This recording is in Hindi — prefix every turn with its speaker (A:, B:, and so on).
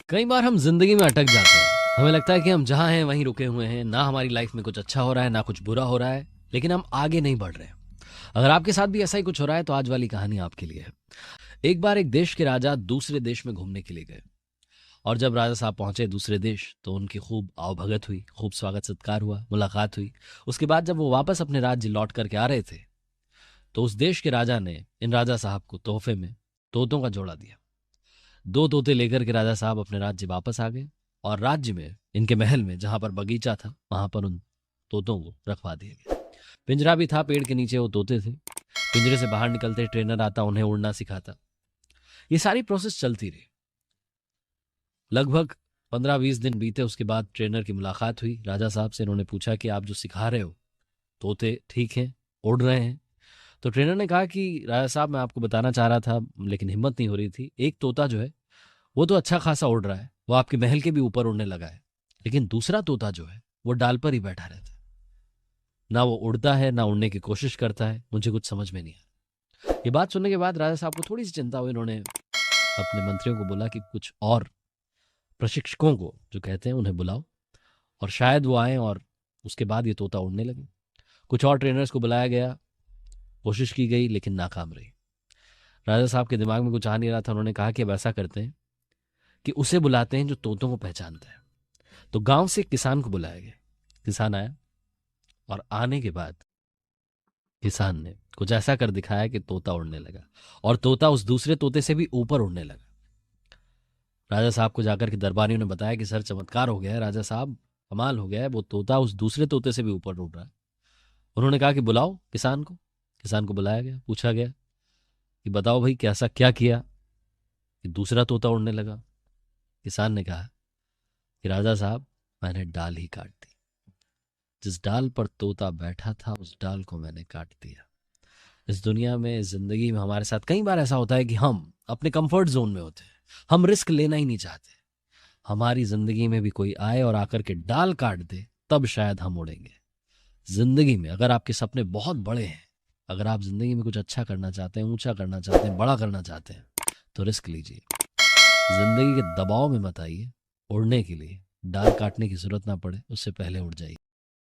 A: कई बार हम जिंदगी में अटक जाते हैं। हमें लगता है कि हम जहां हैं वहीं रुके हुए हैं, ना हमारी लाइफ में कुछ अच्छा हो रहा है ना कुछ बुरा हो रहा है, लेकिन हम आगे नहीं बढ़ रहे हैं। अगर आपके साथ भी ऐसा ही कुछ हो रहा है तो आज वाली कहानी आपके लिए है। एक बार एक देश के राजा दूसरे देश में घूमने के लिए गए, और जब राजा साहब पहुंचे दूसरे देश तो उनकी खूब आवभगत हुई, खूब स्वागत सत्कार हुआ, मुलाकात हुई। उसके बाद जब वो वापस अपने राज्य लौट करके आ रहे थे तो उस देश के राजा ने इन राजा साहब को तोहफे में तोतों का जोड़ा दिया। दो तोते लेकर के राजा साहब अपने राज्य वापस आ गए, और राज्य में इनके महल में जहां पर बगीचा था वहां पर उन तोतों को रखवा दिया गया। पिंजरा भी था, पेड़ के नीचे वो तोते थे। पिंजरे से बाहर निकलते ट्रेनर आता, उन्हें उड़ना सिखाता। ये सारी प्रोसेस चलती रही। लगभग 15-20 दिन बीते। उसके बाद ट्रेनर की मुलाकात हुई राजा साहब से। इन्होंने पूछा कि आप जो सिखा रहे हो तोते ठीक हैं, उड़ रहे हैं? तो ट्रेनर ने कहा कि राजा साहब मैं आपको बताना चाह रहा था लेकिन हिम्मत नहीं हो रही थी। एक तोता जो है वो तो अच्छा खासा उड़ रहा है, वो आपके महल के भी ऊपर उड़ने लगा है, लेकिन दूसरा तोता जो है वो डाल पर ही बैठा रहता है। ना वो उड़ता है ना उड़ने की कोशिश करता है, मुझे कुछ समझ में नहीं आया। ये बात सुनने के बाद राजा साहब को थोड़ी सी चिंता हुई। इन्होंने अपने मंत्रियों को बोला कि कुछ और प्रशिक्षकों को जो कहते हैं उन्हें बुलाओ, और शायद वो आए और उसके बाद ये तोता उड़ने लगे। कुछ और ट्रेनर्स को बुलाया गया, कोशिश की गई लेकिन नाकाम रही। राजा साहब के दिमाग में कुछ आ नहीं रहा था। उन्होंने कहा कि अब ऐसा करते हैं कि उसे बुलाते हैं जो तोतों को पहचानता है। तो गांव से एक किसान को बुलाया गया। किसान आया, और आने के बाद किसान ने कुछ ऐसा कर दिखाया कि तोता उड़ने लगा, और तोता उस दूसरे तोते से भी ऊपर उड़ने लगा। राजा साहब को जाकर के दरबारियों ने बताया कि सर चमत्कार हो गया है, राजा साहब कमाल हो गया है, वो तोता उस दूसरे तोते से भी ऊपर उड़ रहा है। उन्होंने कहा कि बुलाओ किसान को। किसान को बुलाया गया, पूछा गया कि बताओ भाई कैसा क्या किया कि दूसरा तोता उड़ने लगा। किसान ने कहा कि राजा साहब मैंने डाल ही काट दी। जिस डाल पर तोता बैठा था उस डाल को मैंने काट दिया। इस दुनिया में, इस जिंदगी में हमारे साथ कई बार ऐसा होता है कि हम अपने कंफर्ट जोन में होते हैं, हम रिस्क लेना ही नहीं चाहते। हमारी जिंदगी में भी कोई आए और आकर के डाल काट दे, तब शायद हम उड़ेंगे। जिंदगी में अगर आपके सपने बहुत बड़े हैं, अगर आप जिंदगी में कुछ अच्छा करना चाहते हैं, ऊंचा करना चाहते हैं, बड़ा करना चाहते हैं, तो रिस्क लीजिए। जिंदगी के दबाव में मत आइए। उड़ने के लिए डाल काटने की जरूरत ना पड़े उससे पहले उड़ जाइए।